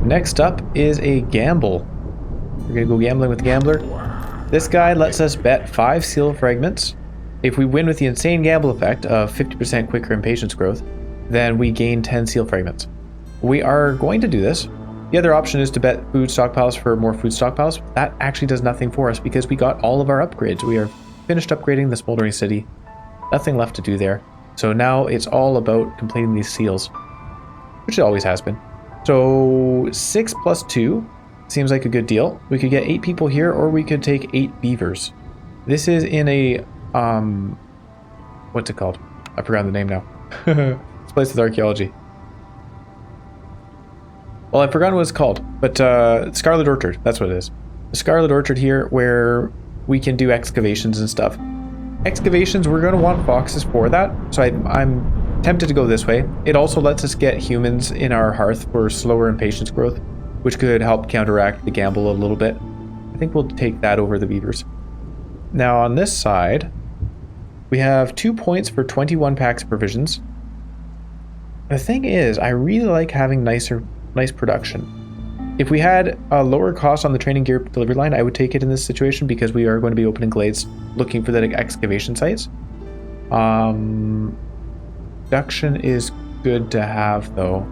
Next up is a gamble. We're gonna go gambling with the gambler. This guy lets us bet 5 seal fragments. If we win with the insane gamble effect of 50% quicker impatience growth, then we gain 10 seal fragments. We are going to do this. The other option is to bet food stockpiles for more food stockpiles. That actually does nothing for us because we got all of our upgrades. We are finished upgrading the smoldering city. Nothing left to do there. So now it's all about completing these seals, which it always has been. So 6 plus 2 seems like a good deal. We could get 8 people here, or we could take 8 beavers. This is in a what's it called? I forgot the name now. This place is archaeology. Well, I forgot what it's called, but Scarlet Orchard, that's what it is. The Scarlet Orchard here, where we can do excavations and stuff. Excavations, we're going to want foxes for that, so I'm tempted to go this way. It also lets us get humans in our hearth for slower impatience growth, which could help counteract the gamble a little bit. I think we'll take that over the beavers. Now on this side, we have 2 points for 21 packs of provisions. The thing is, I really like having nice production. If we had a lower cost on the training gear delivery line, I would take it in this situation because we are going to be opening glades looking for the excavation sites. Production is good to have though.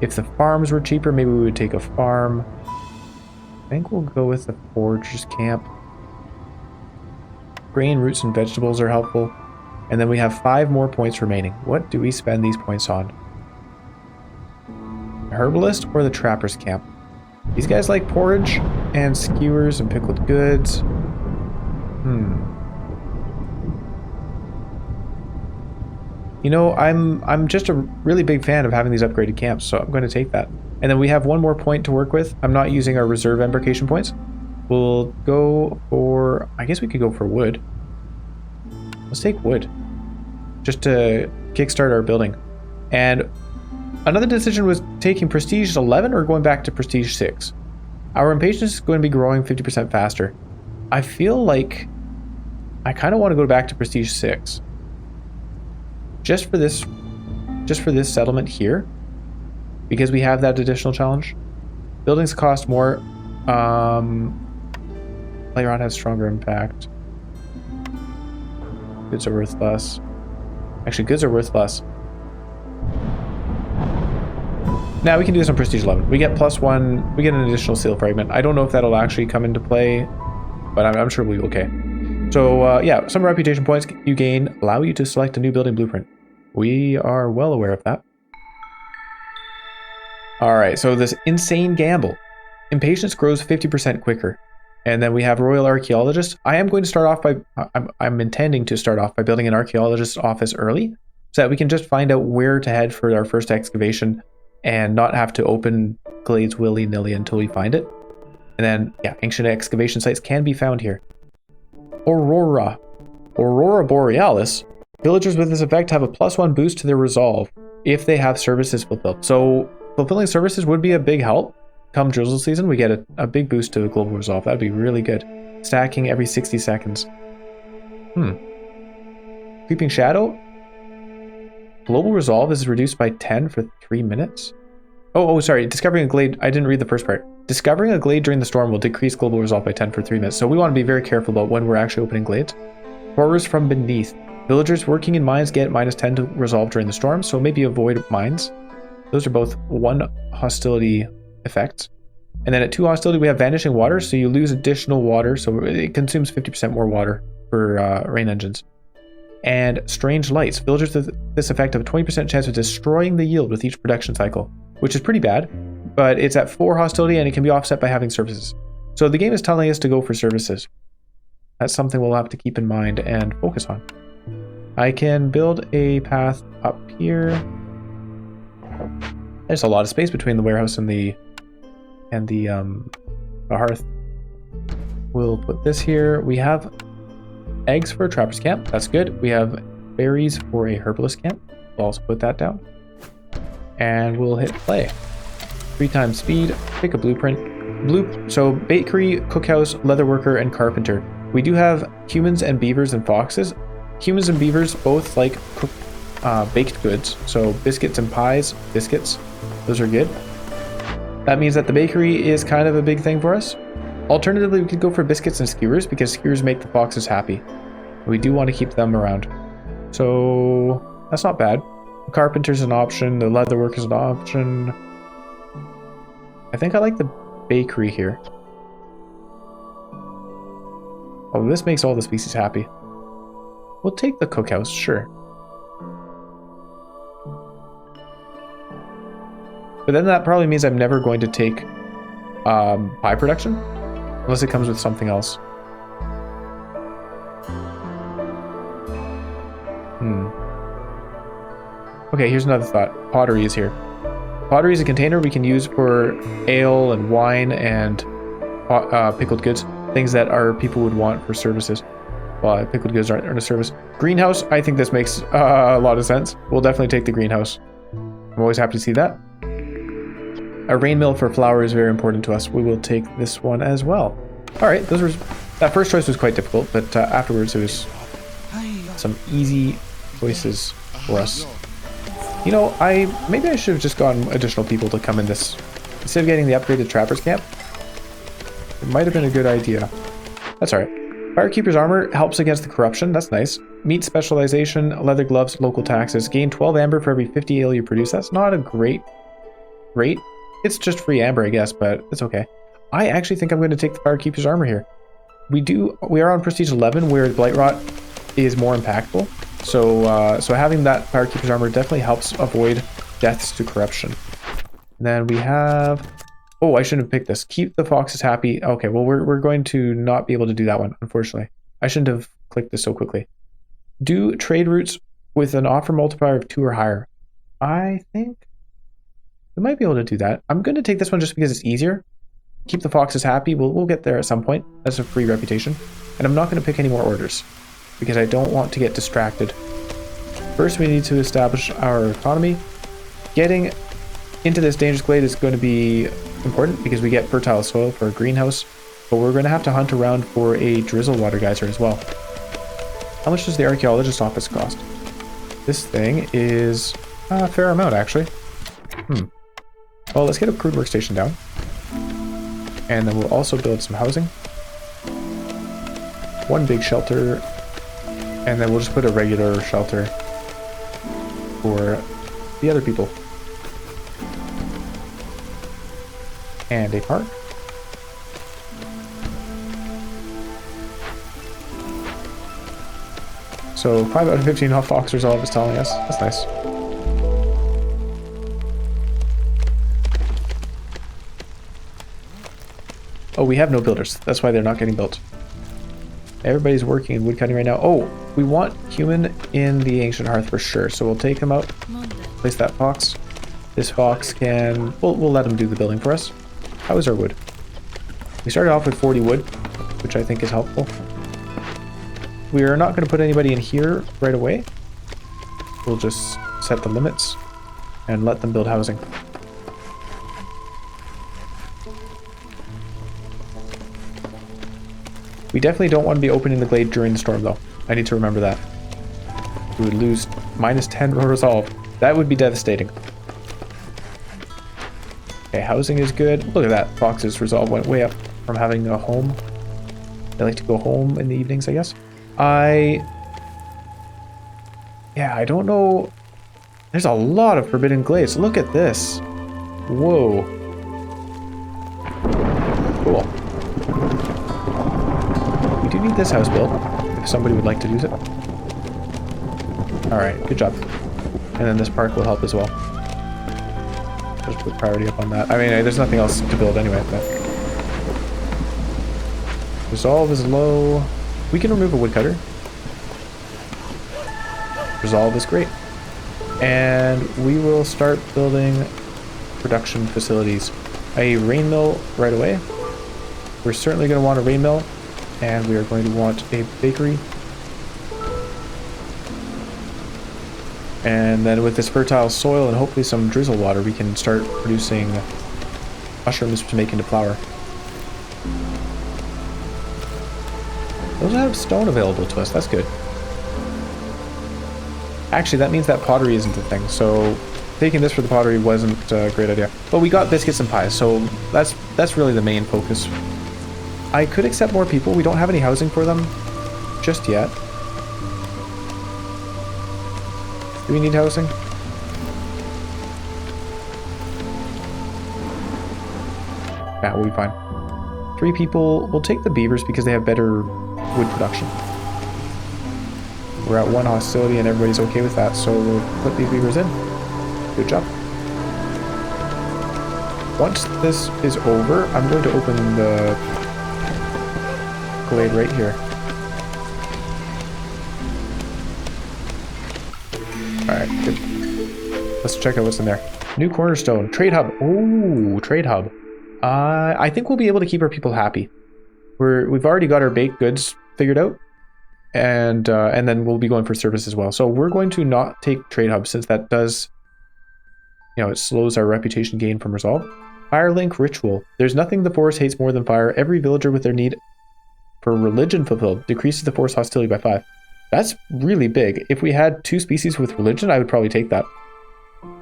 If the farms were cheaper, maybe we would take a farm. I think we'll go with the foragers camp. Grain, roots, and vegetables are helpful. And then we have 5 more points remaining. What do we spend these points on? Herbalist or the trapper's camp? These guys like porridge and skewers and pickled goods. You know, I'm just a really big fan of having these upgraded camps, so I'm going to take that. And then we have 1 more point to work with. I'm not using our reserve embarkation points. We'll go for, I guess we could go for wood. Let's take wood, just to kickstart our building. And another decision was taking Prestige 11 or going back to Prestige 6. Our impatience is going to be growing 50% faster. I feel like I kind of want to go back to Prestige 6. Just for this settlement here, because we have that additional challenge. Buildings cost more. Later on has stronger impact. Goods are worth less. Actually, goods are worth less. Now we can do some Prestige 11. We get +1. We get an additional seal fragment. I don't know if that'll actually come into play, but I'm sure we'll be okay. So yeah, some reputation points you gain allow you to select a new building blueprint. We are well aware of that. All right, so this insane gamble. Impatience grows 50% quicker. And then we have Royal Archaeologist. I am going to start off by, I'm intending to start off by building an archaeologist's office early so that we can just find out where to head for our first excavation and not have to open glades willy-nilly until we find it. And then, yeah, ancient excavation sites can be found here. Aurora Borealis. Villagers with this effect have a +1 boost to their resolve if they have services fulfilled. So fulfilling services would be a big help. Come drizzle season, we get a big boost to the global resolve. That'd be really good. Stacking every 60 seconds. Creeping Shadow. Global resolve is reduced by 10 for 3 minutes. Oh, sorry. Discovering a glade. I didn't read the first part. Discovering a glade during the storm will decrease global resolve by 10 for 3 minutes. So we want to be very careful about when we're actually opening glades. Horrors from beneath. Villagers working in mines get -10 to resolve during the storm, so maybe avoid mines. Those are both 1 hostility effects. And then at 2 hostility, we have vanishing water, so you lose additional water, so it consumes 50% more water for rain engines. And strange lights. Villagers with this effect have a 20% chance of destroying the yield with each production cycle, which is pretty bad, but it's at 4 hostility and it can be offset by having services. So the game is telling us to go for services. That's something we'll have to keep in mind and focus on. I can build a path up here. There's a lot of space between the warehouse and the hearth. We'll put this here. We have eggs for a trapper's camp. That's good. We have berries for a herbalist camp. We'll also put that down. And we'll hit play. 3 times speed. Pick a blueprint. So bakery, cookhouse, leatherworker, and carpenter. We do have humans and beavers and foxes. Humans and beavers both like baked goods. So biscuits and pies, biscuits, those are good. That means that the bakery is kind of a big thing for us. Alternatively, we could go for biscuits and skewers because skewers make the foxes happy. We do want to keep them around. So that's not bad. The carpenter's an option. The leatherwork is an option. I think I like the bakery here. Oh, this makes all the species happy. We'll take the cookhouse, sure. But then that probably means I'm never going to take pie production. Unless it comes with something else. Okay, here's another thought. Pottery is here. Pottery is a container we can use for ale and wine and pickled goods. Things that our people would want for services. Well, pickled goods aren't a service. Greenhouse, I think this makes a lot of sense. We'll definitely take the greenhouse. I'm always happy to see that. A rain mill for flour is very important to us. We will take this one as well. All right, that first choice was quite difficult, but afterwards it was some easy choices for us. You know, maybe I should have just gotten additional people to come in this instead of getting the upgraded trappers camp. It might have been a good idea. That's all right. Firekeeper's armor helps against the corruption. That's nice. Meat specialization, leather gloves, local taxes. Gain 12 amber for every 50 ale you produce. That's not a great rate. It's just free amber, I guess, but it's okay. I actually think I'm going to take the Firekeeper's armor here. We are on Prestige 11, where Blight Rot is more impactful. So having that Firekeeper's armor definitely helps avoid deaths to corruption. And then we have... Oh, I shouldn't have picked this. Keep the foxes happy. Okay, well, we're going to not be able to do that one, unfortunately. I shouldn't have clicked this so quickly. Do trade routes with an offer multiplier of 2 or higher. I think we might be able to do that. I'm going to take this one just because it's easier. Keep the foxes happy. We'll get there at some point. That's a free reputation. And I'm not going to pick any more orders because I don't want to get distracted. First, we need to establish our economy. Getting into this dangerous glade is going to be important because we get fertile soil for a greenhouse, but we're going to have to hunt around for a drizzle water geyser as well. How much does the archaeologist office cost? This thing is a fair amount, actually. Well, let's get a crude workstation down. And then we'll also build some housing. One big shelter. And then we'll just put a regular shelter for the other people. And a park. So 5 out of 15 off Fox Resolve is telling us. That's nice. Oh, we have no builders. That's why they're not getting built. Everybody's working in woodcutting right now. Oh, we want human in the ancient hearth for sure. So we'll take him out. Place that fox. This fox can... We'll let him do the building for us. How is our wood? We started off with 40 wood, which I think is helpful. We are not going to put anybody in here right away. We'll just set the limits and let them build housing. We definitely don't want to be opening the glade during the storm, though. I need to remember that. We would lose minus 10 resolve. That would be devastating. Okay, housing is good. Look at that. Fox's resolve went way up from having a home. They like to go home in the evenings, I guess. Yeah, I don't know. There's a lot of forbidden glades. Look at this. Whoa. Cool. We do need this house built, if somebody would like to use it. Alright, good job. And then this park will help as well. Just put priority up on that. I mean, there's nothing else to build anyway, but... Resolve is low. We can remove a woodcutter. Resolve is great. And we will start building production facilities. A rain mill right away. We're certainly going to want a rain mill. And we are going to want a bakery. And then with this fertile soil and hopefully some drizzle water, we can start producing mushrooms to make into flour. Those have stone available to us. That's good. Actually, that means that pottery isn't a thing, so taking this for the pottery wasn't a great idea. But we got biscuits and pies, so that's really the main focus. I could accept more people. We don't have any housing for them just yet. Do we need housing? Yeah, we'll be fine. 3 people. We'll take the beavers because they have better wood production. We're at 1 hostility and everybody's okay with that, so we'll put these beavers in. Good job. Once this is over, I'm going to open the glade right here. Alright, good. Let's check out what's in there. New cornerstone. Trade hub. Ooh, trade hub. I think we'll be able to keep our people happy. We've already got our baked goods figured out. And then we'll be going for service as well. So we're going to not take trade hub since that does, you know, it slows our reputation gain from resolve. Firelink ritual. There's nothing the forest hates more than fire. Every villager with their need for religion fulfilled decreases the forest hostility by 5. That's really big. If we had 2 species with religion, I would probably take that.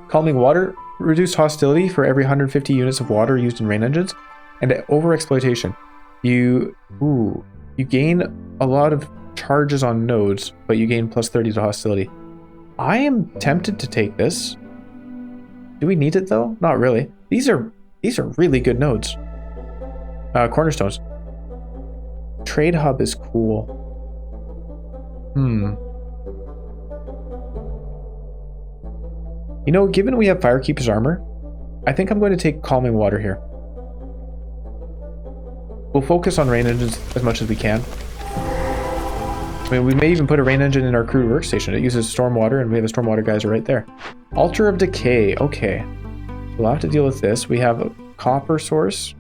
Calming water. Reduced hostility for every 150 units of water used in rain engines. And overexploitation. You gain a lot of charges on nodes, but you gain plus 30 to hostility. I am tempted to take this. Do we need it though? Not really. These are really good nodes. Cornerstones. Trade hub is cool. You know, given we have Firekeeper's armor, I think I'm going to take Calming Water here. We'll focus on rain engines as much as we can. I mean, we may even put a rain engine in our crude workstation. It uses stormwater, and we have a stormwater geyser right there. Altar of Decay. Okay. We'll have to deal with this. We have a copper source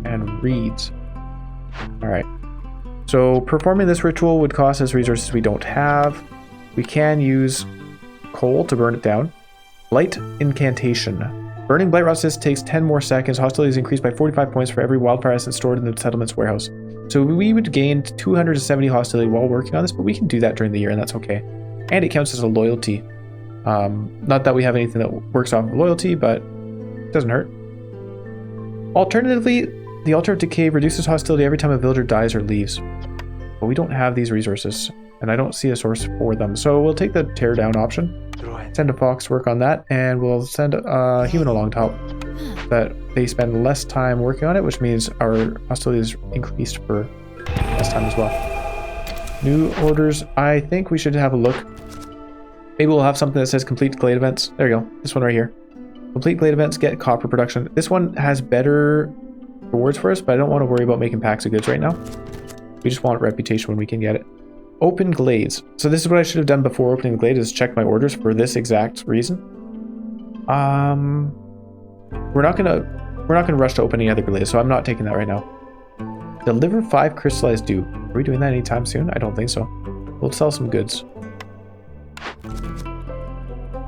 and reeds. Alright. So performing this ritual would cost us resources we don't have. We can use coal to burn it down. Blight Incantation. Burning Blight Resist takes 10 more seconds. Hostility is increased by 45 points for every wildfire essence stored in the settlement's warehouse. So we would gain 270 hostility while working on this, but we can do that during the year, and that's okay. And it counts as a loyalty. Not that we have anything that works off of loyalty, but it doesn't hurt. Alternatively, the Altar of Decay reduces hostility every time a villager dies or leaves. But we don't have these resources, and I don't see a source for them. So we'll take the tear down option. Send a fox to work on that, and we'll send a human along to help. That they spend less time working on it, which means our hostility is increased for less time as well. New orders. I think we should have a look. Maybe we'll have something that says complete glade events. There you go. This one right here. Complete glade events, get copper production. This one has better rewards for us, but I don't want to worry about making packs of goods right now. We just want reputation when we can get it. Open glades. So this is what I should have done before opening the glade, is check my orders for this exact reason. We're not gonna rush to open any other glades, so I'm not taking that right now. Deliver 5 crystallized dew. Are we doing that anytime soon? I don't think so. We'll sell some goods.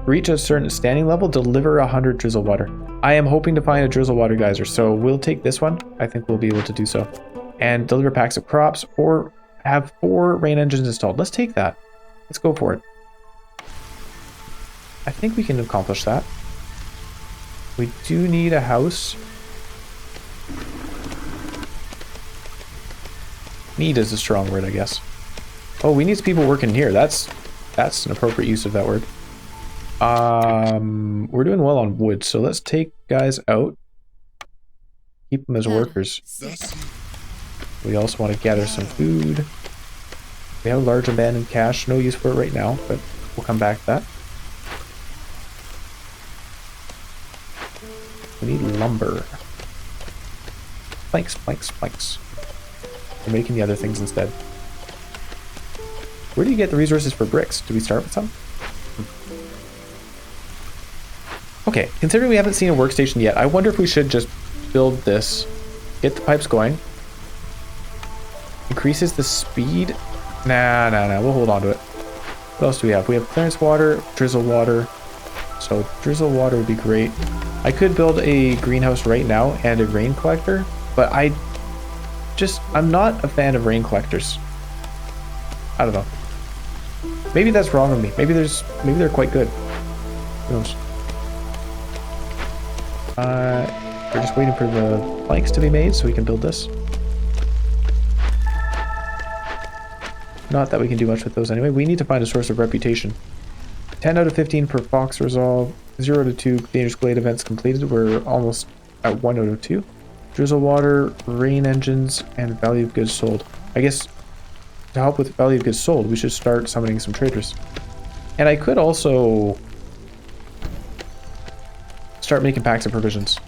Reach a certain standing level, deliver 100 drizzle water. I am hoping to find a drizzle water geyser, so we'll take this one. I think we'll be able to do so. And deliver packs of crops, or have 4 rain engines installed. Let's take that. Let's go for it. I think we can accomplish that. We do need a house. Need is a strong word, I guess. Oh, we need people working here. That's an appropriate use of that word. We're doing well on wood, so let's take guys out. Keep them as workers. We also want to gather some food. We have a large abandoned cache. No use for it right now, but we'll come back to that. We need lumber. Planks, planks, planks. We're making the other things instead. Where do you get the resources for bricks? Do we start with some? Okay, considering we haven't seen a workstation yet, I wonder if we should just build this, get the pipes going. Increases the speed. Nah, we'll hold on to it. What else do we have? We have clearance water, drizzle water. So drizzle water would be great. I could build a greenhouse right now and a rain collector, but I'm not a fan of rain collectors. I don't know. Maybe that's wrong of me. Maybe they're quite good. Who knows? We're just waiting for the planks to be made so we can build this. Not that we can do much with those anyway. We need to find a source of reputation. 10 out of 15 per Fox resolve. 0 out of 2 dangerous glade events completed. We're almost at 1 out of 2. Drizzle water, rain engines, and value of goods sold. I guess to help with value of goods sold, we should start summoning some traders. And I could also start making packs of provisions.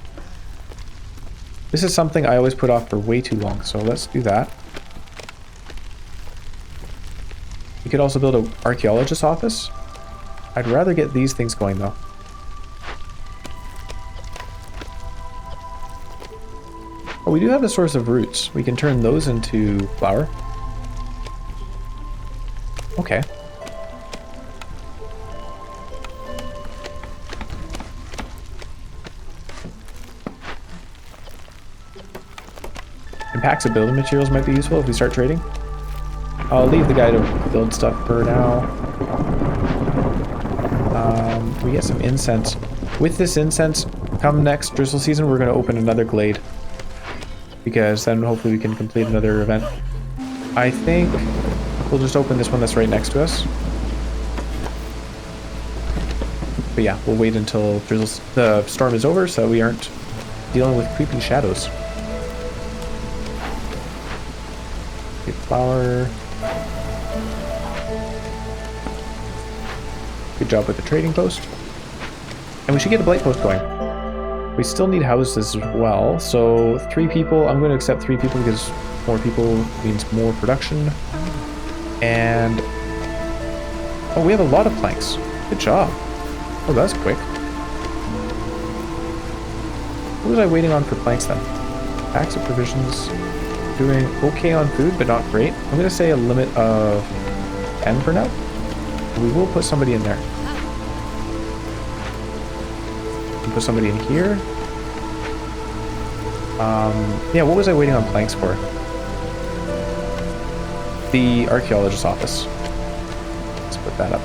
This is something I always put off for way too long, so let's do that. We could also build an archaeologist's office. I'd rather get these things going though. Oh, we do have a source of roots. We can turn those into flour. Okay. And packs of building materials might be useful if we start trading. I'll leave the guy to build stuff for now. We get some incense. With this incense, come next drizzle season, we're going to open another glade. Because then hopefully we can complete another event. I think we'll just open this one that's right next to us. But yeah, we'll wait until the storm is over so we aren't dealing with creeping shadows. Get flour. Good job with the trading post. And we should get a blight post going. We still need houses as well. So 3 people. I'm going to accept 3 people because more people means more production. And oh, we have a lot of planks. Good job. Oh, that's quick. What was I waiting on for planks then? Packs of provisions. Doing okay on food, but not great. I'm going to say a limit of 10 for now. We will put somebody in there. We'll put somebody in here. Yeah, what was I waiting on planks for? The archaeologist's office. Let's put that up.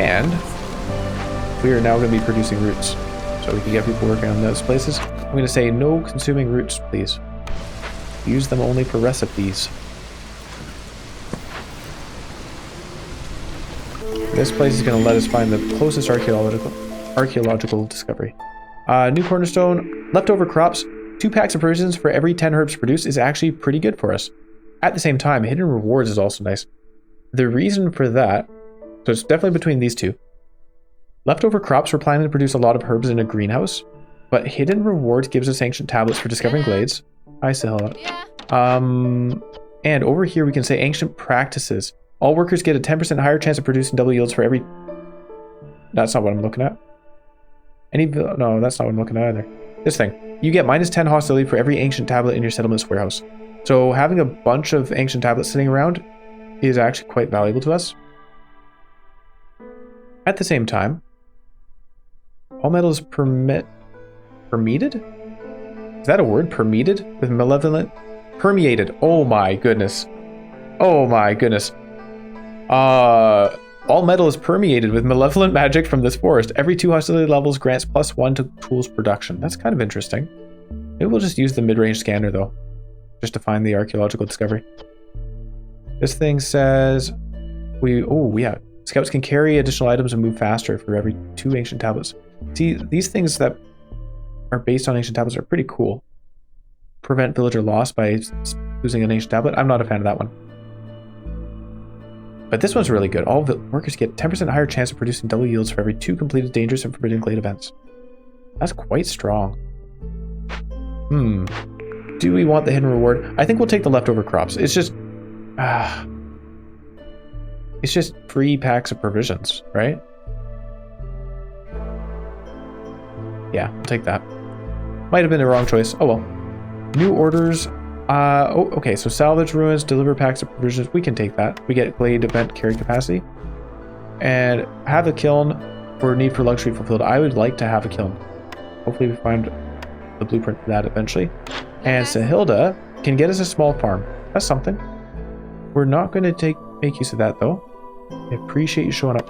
And we are now going to be producing roots. So we can get people working on those places. I'm going to say no consuming roots, please. Use them only for recipes. This place is going to let us find the closest archaeological discovery. New cornerstone, leftover crops, 2 packs of provisions for every 10 herbs produced is actually pretty good for us. At the same time, hidden rewards is also nice. The reason for that, so it's definitely between these two. Leftover crops, we're planning to produce a lot of herbs in a greenhouse, but hidden rewards gives us ancient tablets for discovering glades. Hi, Sahila. And over here we can say ancient practices. All workers get a 10% higher chance of producing double yields for every... That's not what I'm looking at. No, that's not what I'm looking at either. This thing. You get minus 10 hostility for every ancient tablet in your settlement's warehouse. So having a bunch of ancient tablets sitting around is actually quite valuable to us. At the same time, all metal is permeated? Is that a word? Permeated? With malevolent? Permeated. Oh my goodness. Oh my goodness. All metal is permeated with malevolent magic from this forest. Every 2 hostility levels grants +1 to tools production. That's kind of interesting. Maybe we'll just use the mid-range scanner though, just to find the archaeological discovery. This thing says yeah. Scouts can carry additional items and move faster for every 2 ancient tablets. See, these things that are based on ancient tablets are pretty cool. Prevent villager loss by using an ancient tablet. I'm not a fan of that one. But this one's really good. All the workers get 10% higher chance of producing double yields for every 2 completed dangerous and forbidden glade events. That's quite strong. Do we want the hidden reward? I think we'll take the leftover crops. It's just free packs of provisions, right? Yeah, we'll take that. Might have been the wrong choice. Oh well. New orders. Okay, so salvage ruins, deliver packs of provisions. We can take that. We get glade event carry capacity. And have a kiln for need for luxury fulfilled. I would like to have a kiln. Hopefully we find the blueprint for that eventually. And Sahilda can get us a small farm. That's something. We're not going to make use of that, though. I appreciate you showing up.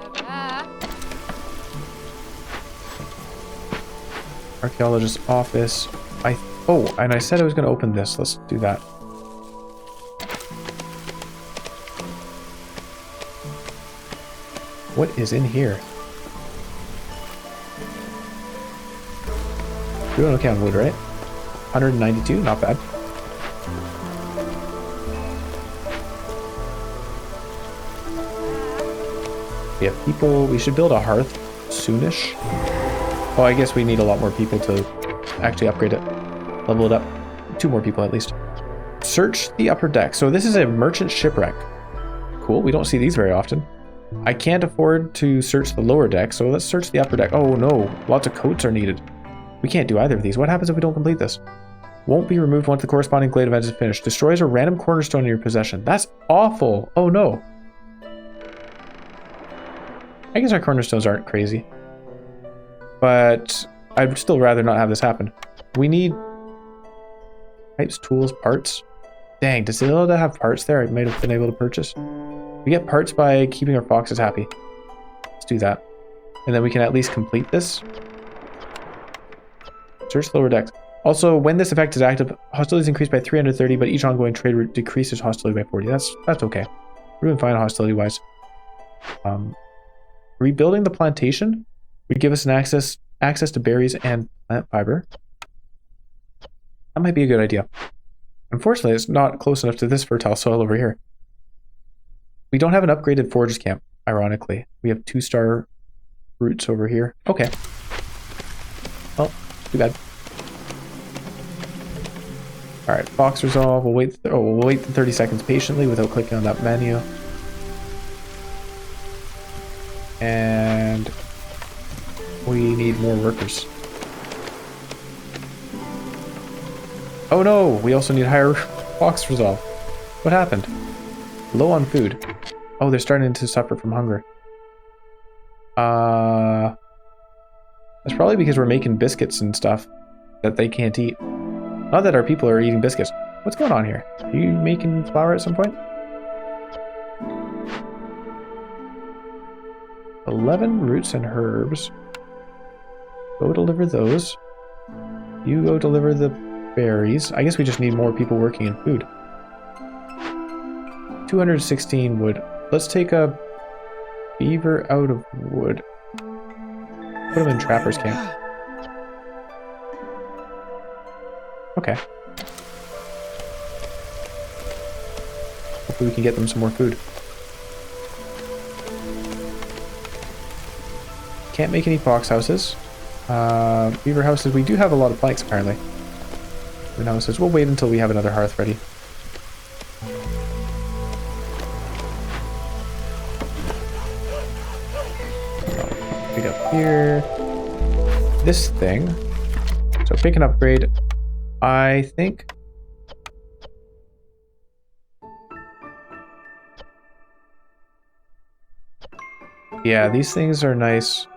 Archaeologist's office. Oh, and I said I was going to open this. Let's do that. What is in here? Doing okay on wood, right? 192, not bad. We have people. We should build a hearth soonish. Oh, I guess we need a lot more people to actually upgrade it. Level it up. 2 more people at least. Search the upper deck. So this is a merchant shipwreck. Cool. We don't see these very often. I can't afford to search the lower deck, so let's search the upper deck. Oh no, lots of coats are needed. We can't do either of these. What happens if we don't complete this? Won't be removed once the corresponding glade event is finished. Destroys a random cornerstone in your possession. That's awful. Oh no. I guess our cornerstones aren't crazy. But I'd still rather not have this happen. We need types, tools, parts. Dang, does Zelda have parts there I might have been able to purchase? We get parts by keeping our foxes happy. Let's do that. And then we can at least complete this. Search lower decks. Also, when this effect is active, hostilities increase by 330, but each ongoing trade route decreases hostility by 40. That's okay. We're doing fine hostility-wise. Rebuilding the plantation would give us an access to berries and plant fiber. That might be a good idea. Unfortunately, it's not close enough to this fertile soil over here. We don't have an upgraded foragers camp, ironically. We have 2-star routes over here. Okay. Well, too bad. Alright, fox resolve. We'll wait the 30 seconds patiently without clicking on that menu. And we need more workers. Oh no, we also need higher fox resolve. What happened? Low on food. Oh, they're starting to suffer from hunger. That's probably because we're making biscuits and stuff that they can't eat. Not that our people are eating biscuits. What's going on here? Are you making flour at some point? 11 roots and herbs. Go deliver those. You go deliver the berries. I guess we just need more people working in food. 216 wood. Let's take a beaver out of wood. Put him in trapper's camp. Okay. Hopefully we can get them some more food. Can't make any fox houses. Beaver houses, we do have a lot of planks apparently. Houses. We'll wait until we have another hearth ready. Pick up here. This thing. So pick an upgrade. I think. Yeah, these things are nice.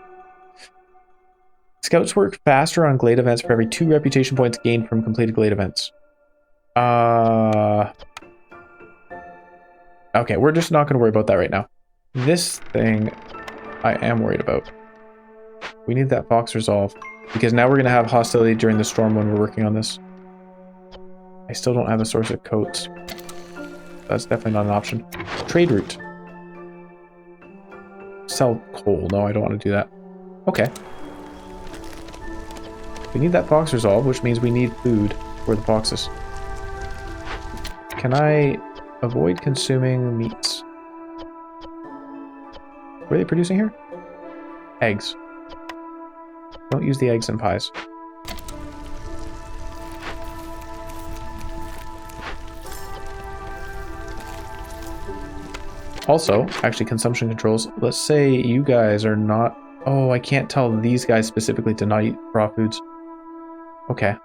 Scouts work faster on glade events for every 2 reputation points gained from completed glade events. Okay, we're just not going to worry about that right now. This thing I am worried about. We need that fox resolve, because now we're going to have hostility during the storm when we're working on this. I still don't have a source of coats. That's definitely not an option. Trade route. Sell coal. No, I don't want to do that. Okay. We need that fox resolve, which means we need food for the foxes. Can I avoid consuming meats? What are they producing here? Eggs. Don't use the eggs in pies. Also, actually consumption controls. Let's say you guys are not... Oh, I can't tell these guys specifically to not eat raw foods. Okay.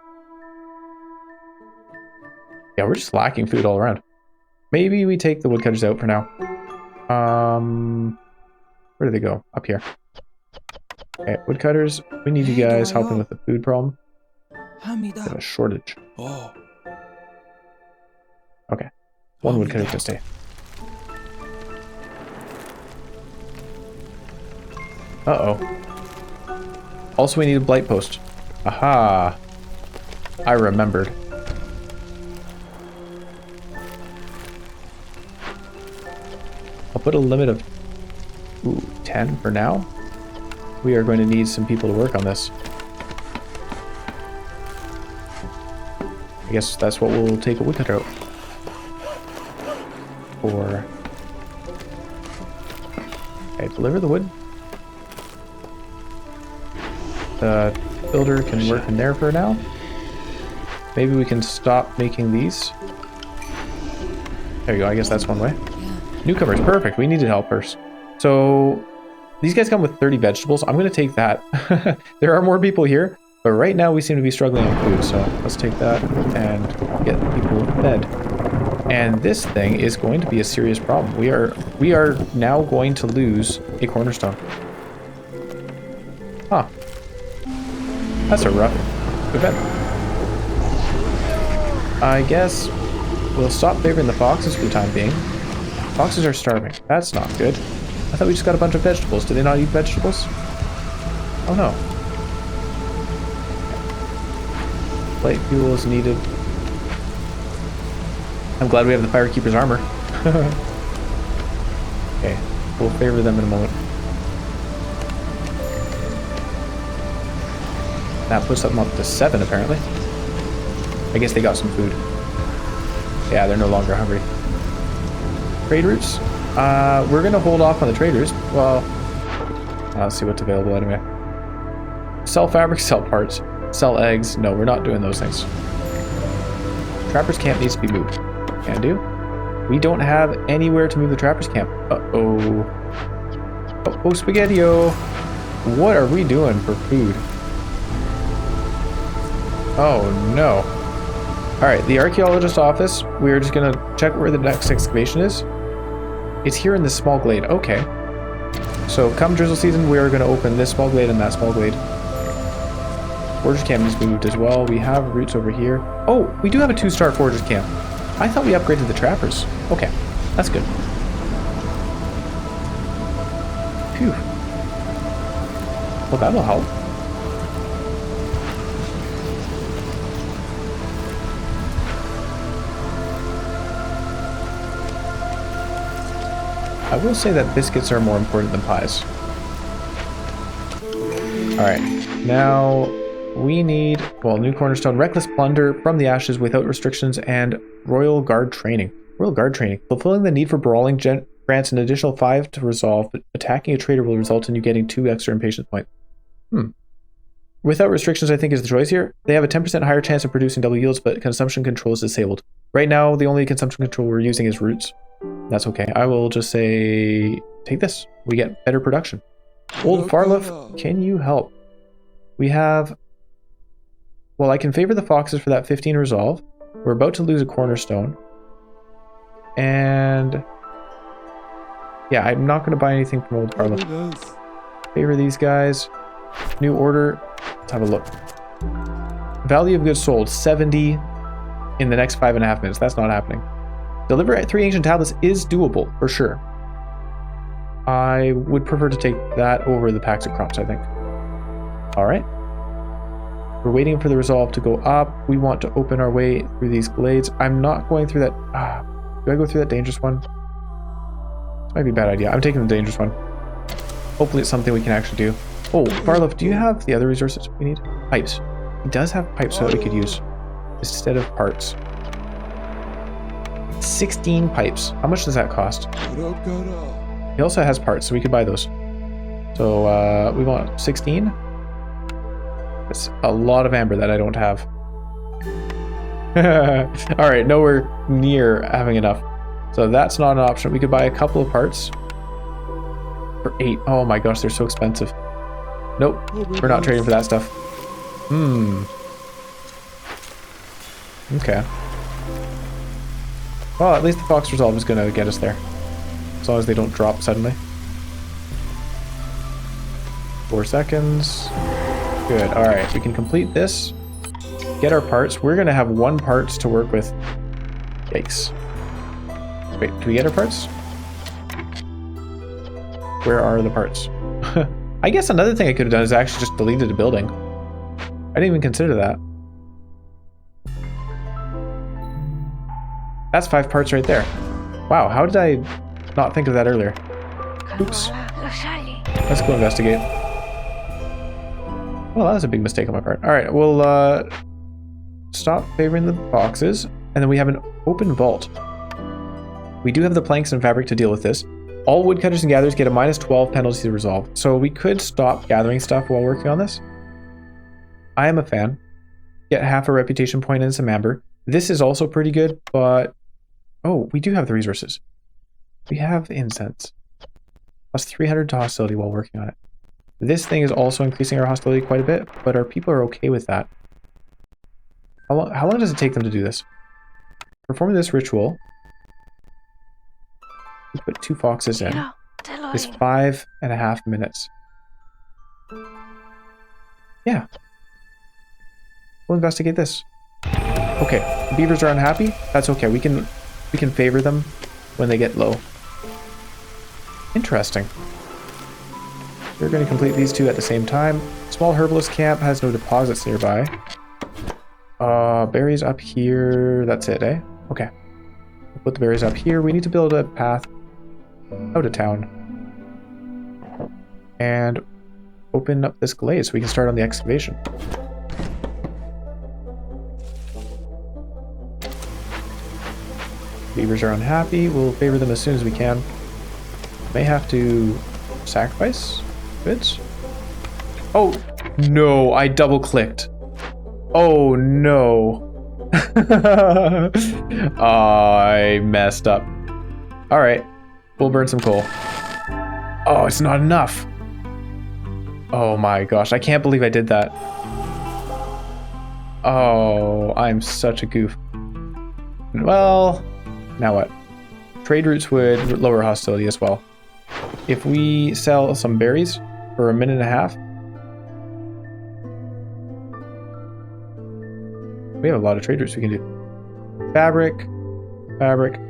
Yeah, we're just lacking food all around. Maybe we take the woodcutters out for now. Where do they go? Up here. Okay, woodcutters, we need you guys helping with the food problem. Bit of a shortage. Oh. Okay. One woodcutter can stay. Uh-oh. Also, we need a blight post. Aha. I remembered. I'll put a limit of 10 for now. We are going to need some people to work on this. I guess that's what we'll take a woodcutter out for. Okay, deliver the wood. The builder can work in there for now. Maybe we can stop making these. There you go, I guess that's one way. Newcomers, perfect. We needed helpers. So these guys come with 30 vegetables. I'm going to take that. There are more people here, but right now we seem to be struggling on food. So let's take that and get people fed. And this thing is going to be a serious problem. We are now going to lose a cornerstone. Huh. That's a rough event. I guess we'll stop favoring the foxes for the time being. Foxes are starving. That's not good. I thought we just got a bunch of vegetables. Do they not eat vegetables? Oh no. Light fuel is needed. I'm glad we have the Firekeeper's armor. Okay, we'll favor them in a moment. That puts them up to 7 apparently. I guess they got some food. Yeah, they're no longer hungry. Trade routes? We're gonna hold off on the trade routes. Well, let's see what's available anyway. Sell fabric, sell parts, sell eggs. No, we're not doing those things. Trappers camp needs to be moved. Can do. We don't have anywhere to move the trappers camp. Uh-oh. Uh-oh, Spaghetti-O. What are we doing for food? Oh, no. Alright, the archaeologist's office. We're just gonna check where the next excavation is. It's here in this small glade. Okay. So come drizzle season, we're going to open this small glade and that small glade. Forger's camp needs to be moved as well. We have routes over here. Oh, we do have a 2-star Forger's camp. I thought we upgraded the trappers. Okay, that's good. Phew. Well, that'll help. I will say that biscuits are more important than pies. Alright, now we need, well, new cornerstone, reckless plunder from the ashes without restrictions, and royal guard training. Royal guard training. Fulfilling the need for brawling grants an additional 5 to resolve, but attacking a traitor will result in you getting 2 extra impatience points. Without restrictions, I think, is the choice here. They have a 10% higher chance of producing double yields, but consumption control is disabled. Right now, the only consumption control we're using is roots. That's okay. I will just say, take this. We get better production. Old Farlough, can you help? We have, well, I can favor the foxes for that 15 resolve. We're about to lose a cornerstone. And yeah, I'm not going to buy anything from Old Farlough. Favor these guys. New order. Let's have a look. Value of goods sold, 70 in the next 5.5 minutes. That's not happening. Deliver 3 ancient tablets is doable, for sure. I would prefer to take that over the packs of crops, I think. Alright. We're waiting for the resolve to go up. We want to open our way through these glades. I'm not going through that. Do I go through that dangerous one? This might be a bad idea. I'm taking the dangerous one. Hopefully it's something we can actually do. Oh, Farlough, do you have the other resources we need? Pipes. He does have pipes that we could use instead of parts. 16 pipes. How much does that cost? He also has parts, so we could buy those. So we want 16. That's a lot of amber that I don't have. Alright, nowhere near having enough. So that's not an option. We could buy a couple of parts for 8. Oh my gosh, they're so expensive. Nope, we're not trading for that stuff. Okay. Well, at least the Fox Resolve is going to get us there. As long as they don't drop suddenly. 4 seconds. Good. Alright, we can complete this. get our parts. We're going to have 1 parts to work with. Yikes. Wait, do we get our parts? Where are the parts? I guess another thing I could have done is actually just deleted a building. I didn't even consider that. That's 5 parts right there. Wow, how did I not think of that earlier? Oops. Let's go investigate. Well, that was a big mistake on my part. All right, we'll stop favoring the boxes, and then we have an open vault. We do have the planks and fabric to deal with this. All woodcutters and gatherers get a -12 penalty to resolve. So we could stop gathering stuff while working on this. I am a fan. Get half a reputation point and some amber. This is also pretty good, but... Oh, we do have the resources. We have incense. Plus 300 to hostility while working on it. This thing is also increasing our hostility quite a bit, but our people are okay with that. How long does it take them to do this? Performing this ritual... We put 2 foxes in. It's 5.5 minutes. Yeah. We'll investigate this. Okay, the beavers are unhappy. That's okay. We can favor them when they get low. Interesting. We're going to complete these 2 at the same time. Small herbalist camp has no deposits nearby. Berries up here. That's it, eh? Okay. We'll put the berries up here. We need to build a path out of town and open up this glade so we can start on the excavation. Beavers are unhappy. We'll favor them as soon as we can. May have to sacrifice goods. Oh no, I double clicked. Oh no. I messed up. All right. We'll burn some coal. Oh, it's not enough. Oh my gosh, I can't believe I did that. Oh, I'm such a goof. Well, now what? Trade routes would lower hostility as well. If we sell some berries for 1.5 minutes, we have a lot of trade routes we can do. Fabric.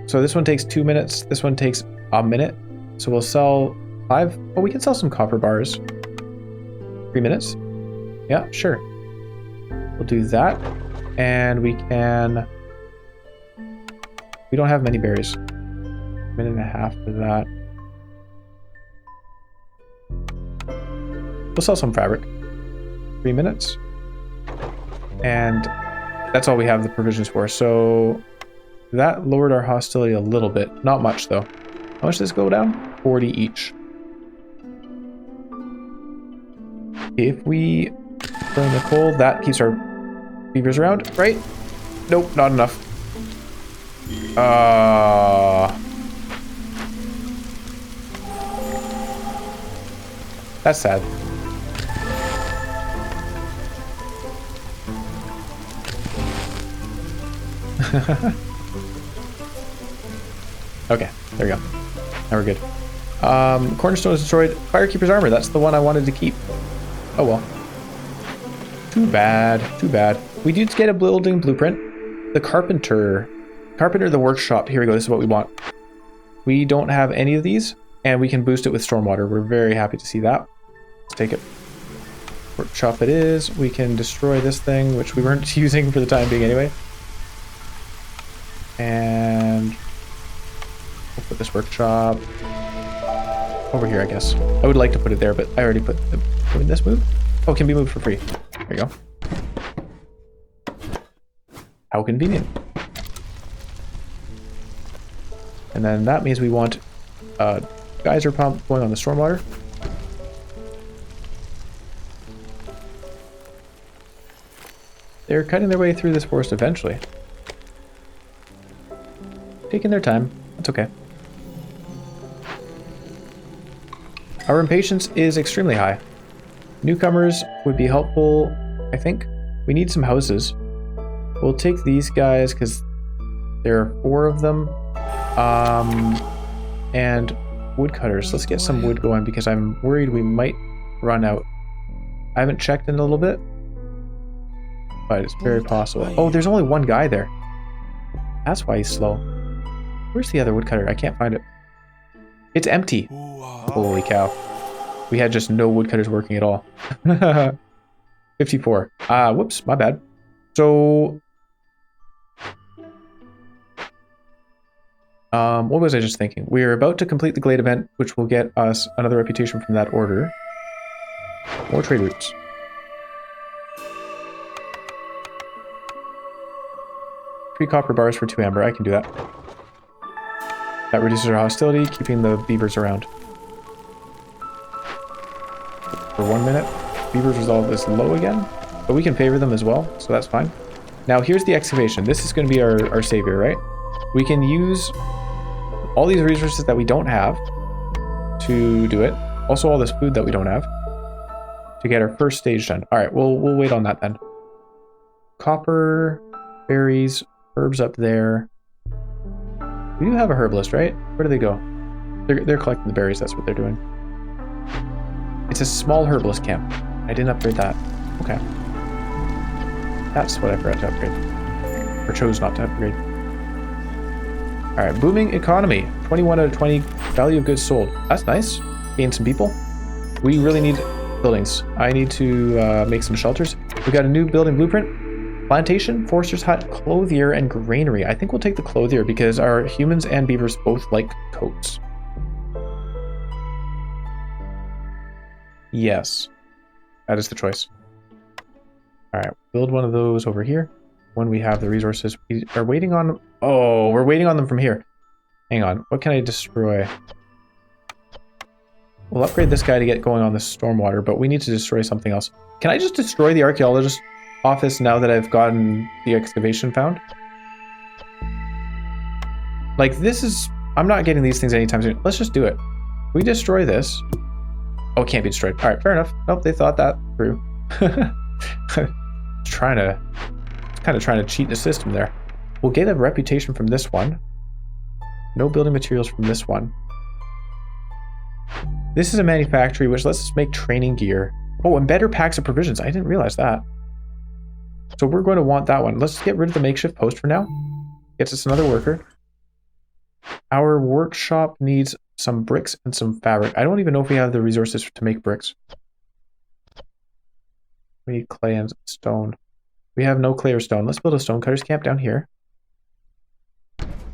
So this one takes 2 minutes. This one takes a minute. So we'll sell 5. Oh, we can sell some copper bars. 3 minutes. Yeah, sure. We'll do that. And we can... We don't have many berries. 1.5 minutes for that. We'll sell some fabric. 3 minutes. And that's all we have the provisions for. So that lowered our hostility a little bit. Not much though. How much does this go down? 40 each. If we burn the coal, that keeps our beavers around, right? Nope, not enough. That's sad. Okay, there we go. Now we're good. Cornerstone is destroyed. Firekeeper's armor, that's the one I wanted to keep. Oh well. Too bad, too bad. We did get a building blueprint. The carpenter, the workshop. Here we go, this is what we want. We don't have any of these, and we can boost it with stormwater. We're very happy to see that. Let's take it. Workshop it is. We can destroy this thing, which we weren't using for the time being anyway. And we'll put this workshop over here, I guess. I would like to put it there, but I already put the... Can this move? Oh, it can be moved for free. There you go. How convenient. And then that means we want a geyser pump going on the stormwater. They're cutting their way through this forest eventually. Taking their time. That's okay. Our impatience is extremely high. Newcomers would be helpful, I think. We need some houses. We'll take these guys because there are 4 of them. And woodcutters. Let's get some wood going because I'm worried we might run out. I haven't checked in a little bit. but it's very possible. Oh, there's only one guy there. That's why he's slow. Where's the other woodcutter? I can't find it. It's empty. Holy cow. We had just no woodcutters working at all. 54. Whoops, my bad. So, what was I just thinking? We're about to complete the Glade event, which will get us another reputation from that order. More trade routes. 3 copper bars for 2 amber. I can do that. That reduces our hostility, keeping the beavers around. For 1 minute. Beavers resolve is low again, but we can favor them as well, so that's fine. Now here's the excavation. This is going to be our savior, right? We can use all these resources that we don't have to do it. Also all this food that we don't have to get our first stage done. All right, we'll wait on that then. Copper, berries, herbs up there. We do have a herbalist, right? Where do they go? They're collecting the berries. That's what they're doing. It's a small herbalist camp. I didn't upgrade that. Okay. That's what I forgot to upgrade. Or chose not to upgrade. Alright, booming economy. 21 out of 20 value of goods sold. That's nice. Gain some people. We really need buildings. I need to make some shelters. We got a new building blueprint. Plantation, forester's hut, clothier, and granary. I think we'll take the clothier because our humans and beavers both like coats. Yes. That is the choice. Alright, build one of those over here. When we have the resources, we are waiting on... Oh, we're waiting on them from here. Hang on, what can I destroy? We'll upgrade this guy to get going on the stormwater, but we need to destroy something else. Can I just destroy the archaeologist office now that I've gotten the excavation found? Like, this is... I'm not getting these things anytime soon. Let's just do it. We destroy this. Oh, it can't be destroyed. Alright, fair enough. Nope, they thought that through. Kind of trying to cheat the system there. We'll get a reputation from this one. No building materials from this one. This is a manufactory which lets us make training gear. Oh, and better packs of provisions. I didn't realize that. So we're going to want that one. Let's get rid of the makeshift post for now. Gets us another worker. Our workshop needs some bricks and some fabric. I don't even know if we have the resources to make bricks. We need clay and stone. We have no clay or stone. Let's build a stonecutter's camp down here.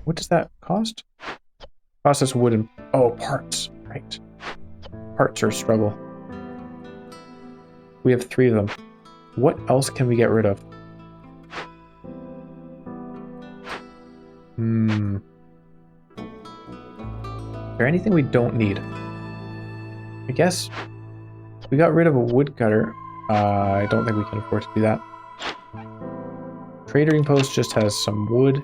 What does that cost? Cost us wood and... Oh, parts. Right. Parts are a struggle. We have 3 of them. What else can we get rid of? Is there anything we don't need? I guess we got rid of a woodcutter. I don't think we can afford to do that. Trading post just has some wood.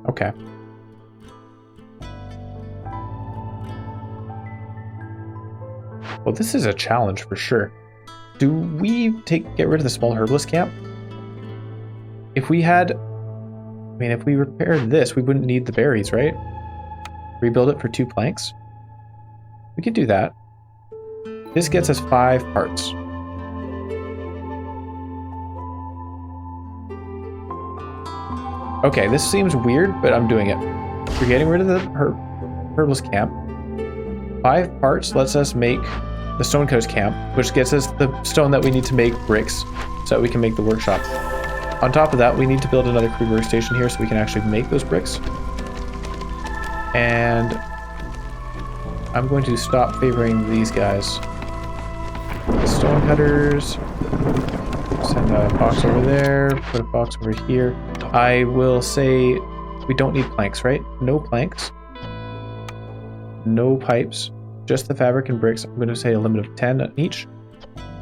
Okay. Well, this is a challenge for sure. Do we get rid of the small herbalist camp? If we had... I mean, if we repaired this, we wouldn't need the berries, right? Rebuild it for 2 planks. We could do that. This gets us 5 parts. Okay, this seems weird, but I'm doing it. We're getting rid of the herbalist camp. 5 parts lets us make the stonecutter's camp, which gets us the stone that we need to make bricks so that we can make the workshop. On top of that, we need to build another crude workstation here so we can actually make those bricks. And I'm going to stop favoring these guys. The stonecutters. Send a box over there. Put a box over here. I will say we don't need planks, right? No planks. No pipes. Just the fabric and bricks. I'm going to say a limit of 10 each.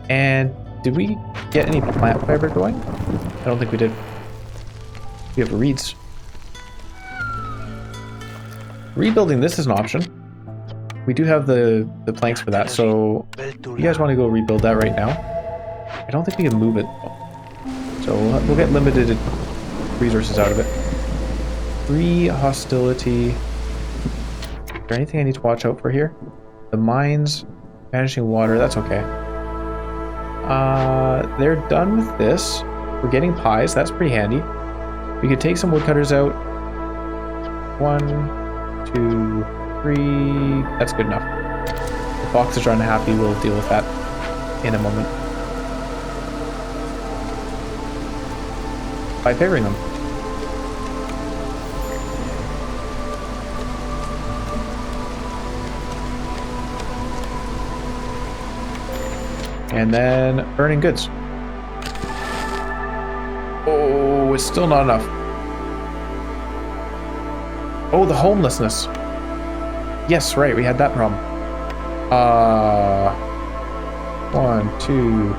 And did we get any plant fiber going? I don't think we did. We have reeds. Rebuilding this is an option. We do have the planks for that, so you guys want to go rebuild that right now? I don't think we can move it, so we'll get limited resources out of it. 3 hostility. Is there anything I need to watch out for here? The mines. Vanishing water, that's okay. They're done with this. We're getting pies, that's pretty handy. We could take some woodcutters out. 1, 2, 3. That's good enough. The foxes are unhappy, we'll deal with that in a moment. By pairing them. And then burning goods. Oh, it's still not enough. Oh, the homelessness. Yes, right, we had that problem. 1, 2,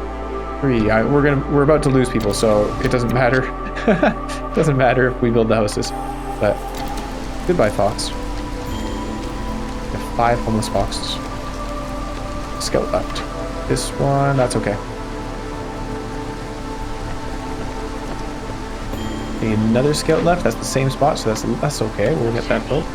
3. We're about to lose people, so it doesn't matter. It doesn't matter if we build the houses. But goodbye, fox. We have 5 homeless foxes. Scout left. This one, that's okay. Another scout left. That's the same spot, so that's okay. We'll get that built.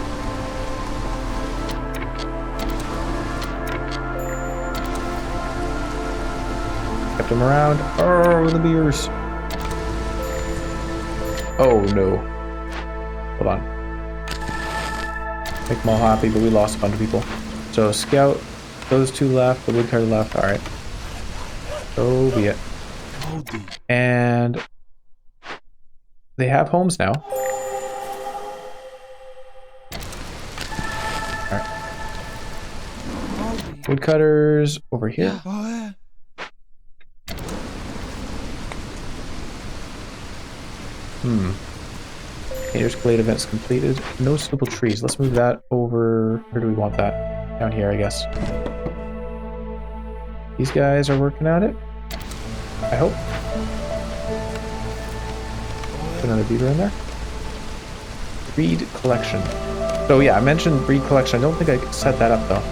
Kept them around. Oh, the beers. Oh no. Hold on. Make them all happy, but we lost a bunch of people. So scout, those 2 left, the woodcutter left. All right. So be it. And they have homes now. All right. Woodcutters over here. Haters Glade events completed. No suitable trees. Let's move that over. Where do we want that? Down here, I guess. These guys are working at it. I hope. Put another beaver in there. Breed collection. So yeah, I mentioned breed collection. I don't think I set that up though.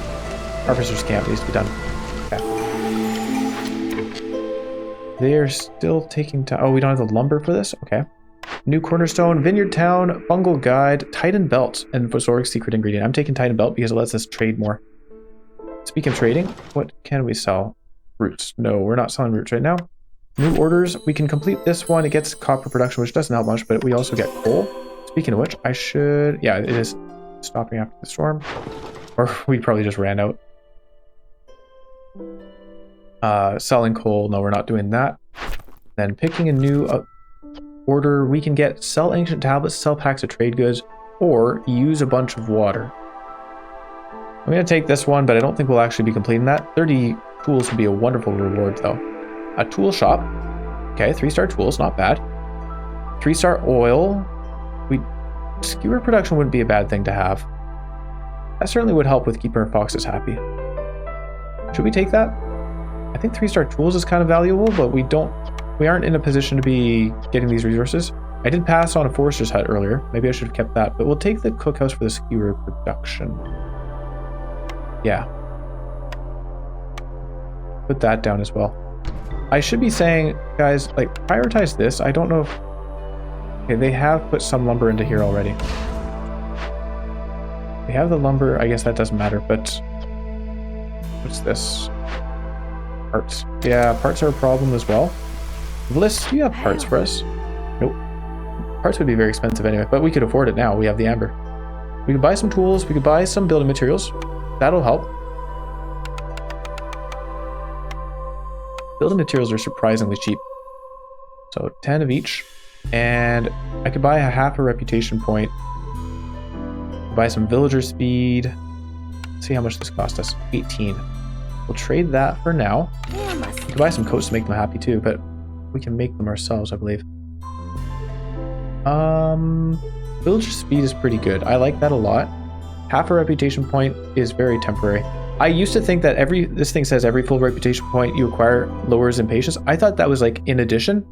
Harvester's camp needs to be done. Okay. They're still taking time. Oh, we don't have the lumber for this? Okay. New cornerstone, vineyard town, fungal guide, Titan belt, and Vosoric secret ingredient. I'm taking Titan belt because it lets us trade more. Speaking of trading, what can we sell? Roots. No, we're not selling roots right now. New orders. We can complete this one. It gets copper production, which doesn't help much, but we also get coal. Speaking of which, I should... Yeah, it is stopping after the storm. Or we probably just ran out. Selling coal. No, we're not doing that. Then picking a new... order, we can get sell ancient tablets, sell packs of trade goods, or use a bunch of water. I'm going to take this one, but I don't think we'll actually be completing that. 30 tools would be a wonderful reward, though. A tool shop. Okay, 3-star tools, not bad. 3-star oil. Skewer production wouldn't be a bad thing to have. That certainly would help with keeping our foxes happy. Should we take that? I think 3-star tools is kind of valuable, but we aren't in a position to be getting these resources. I did pass on a forester's hut earlier. Maybe I should have kept that, but we'll take the cookhouse for the skewer production. Yeah. Put that down as well. I should be saying, guys, like, prioritize this. I don't know if... Okay, they have put some lumber into here already. They have the lumber. I guess that doesn't matter, but... What's this? Parts. Yeah, parts are a problem as well. Bliss, do you have parts for us? Nope. Parts would be very expensive anyway, but we could afford it now. We have the amber. We could buy some tools. We could buy some building materials. That'll help. Building materials are surprisingly cheap. So 10 of each. And I could buy a half a reputation point. Buy some villager speed. Let's see how much this cost us. 18. We'll trade that for now. We could buy some coats to make them happy too, but we can make them ourselves, I believe. Villager speed is pretty good. I like that a lot. Half a reputation point is very temporary. I used to think that this thing says every full reputation point you acquire lowers impatience. I thought that was like in addition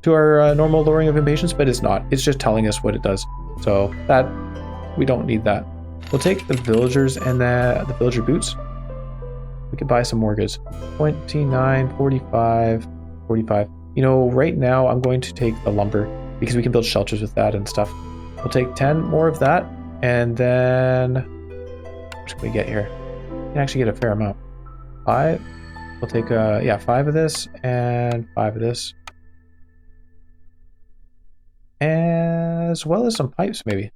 to our normal lowering of impatience, but it's not. It's just telling us what it does. So that, we don't need that. We'll take the villagers and the villager boots. We could buy some more goods. 29, 45, 45. You know, right now I'm going to take the lumber because we can build shelters with that and stuff. We'll take 10 more of that, and then what can we get here? We can actually get a fair amount. 5. We'll take, yeah, 5 of this and 5 of this. As well as some pipes, maybe.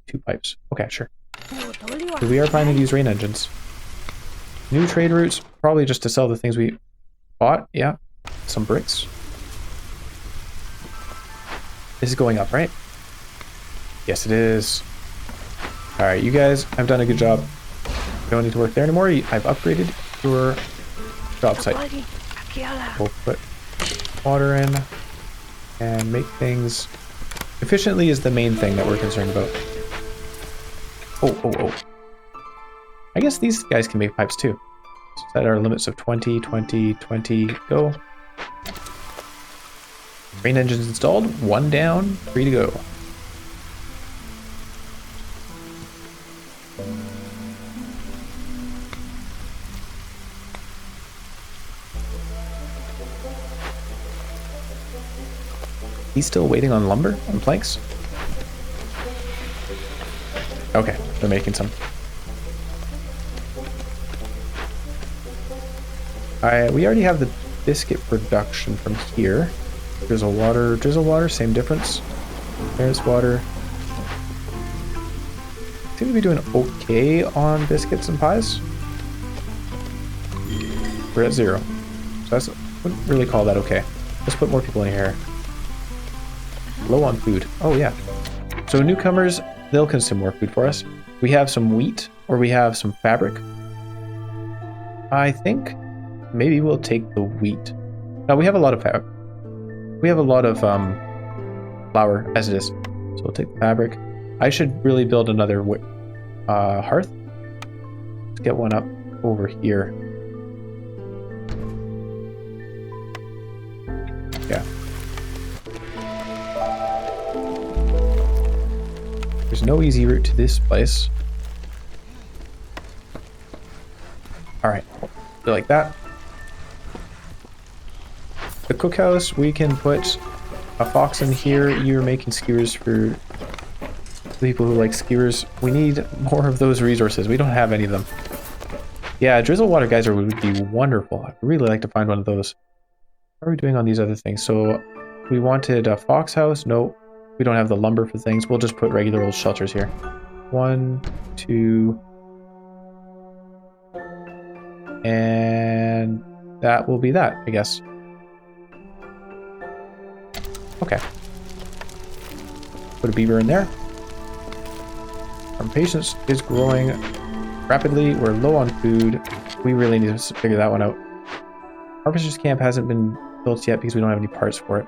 2 pipes. Okay, sure. So we are planning to use rain engines. New trade routes, probably just to sell the things we bought. Yeah, some bricks. This is going up, right? Yes, it is. All right, you guys have done a good job. You don't need to work there anymore. I've upgraded your job site. We'll put water in and make things efficiently is the main thing that we're concerned about. Oh. I guess these guys can make pipes too. Set our limits of 20, 20, 20, go. Rain engines installed, 1 down, 3 to go. He's still waiting on lumber, on planks? Okay, they're making some. We already have the biscuit production from here. Drizzle water, same difference. There's water. Seem to be doing okay on biscuits and pies. We're at 0. So I wouldn't really call that okay. Let's put more people in here. Low on food. Oh yeah. So newcomers, they'll consume more food for us. We have some wheat, or we have some fabric. I think maybe we'll take the wheat. No, we have a lot of fabric. We have a lot of flour as it is. So we'll take the fabric. I should really build another hearth. Let's get one up over here. Yeah. There's no easy route to this place. Alright, so like that. The cookhouse, we can put a fox in here. You're making skewers for people who like skewers. We need more of those resources. We don't have any of them. Yeah, drizzle water geyser would be wonderful. I'd really like to find one of those. How are we doing on these other things? So we wanted a fox house. No, we don't have the lumber for things. We'll just put regular old shelters here. 1, 2, and that will be that, I guess. Okay. Put a beaver in there. Our patience is growing rapidly. We're low on food. We really need to figure that one out. Harvester's camp hasn't been built yet because we don't have any parts for it.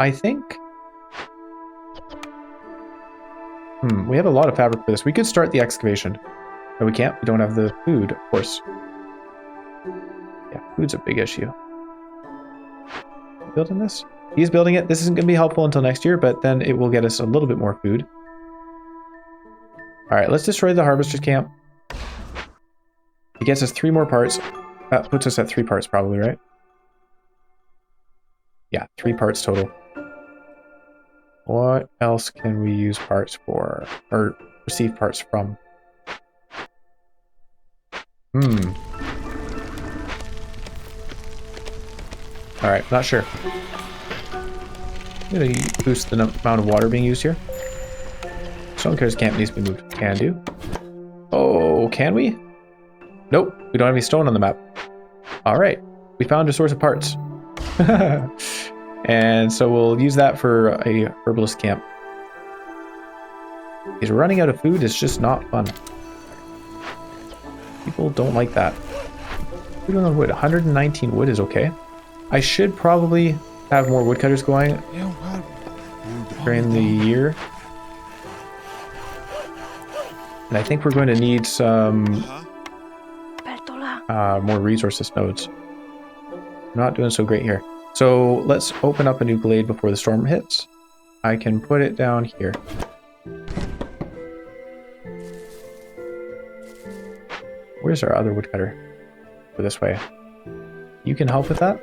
I think... we have a lot of fabric for this. We could start the excavation. No, we can't. We don't have the food, of course. Yeah, food's a big issue. Building this? He's building it. This isn't going to be helpful until next year, but then it will get us a little bit more food. All right, let's destroy the harvester's camp. It gets us 3 more parts. That puts us at 3 parts probably, right? Yeah, 3 parts total. What else can we use parts for? Or receive parts from? Alright, not sure. I'm gonna boost the amount of water being used here. Stone Carriers Camp needs to be moved. Can do. Oh, can we? Nope, we don't have any stone on the map. Alright, we found a source of parts. And so we'll use that for a herbalist camp. Because running out of food is just not fun. People don't like that. We're doing on wood. 119 wood is okay. I should probably have more woodcutters going during the year. And I think we're going to need some more resources nodes. Not doing so great here. So let's open up a new glade before the storm hits. I can put it down here. Where's our other woodcutter? Go this way. You can help with that?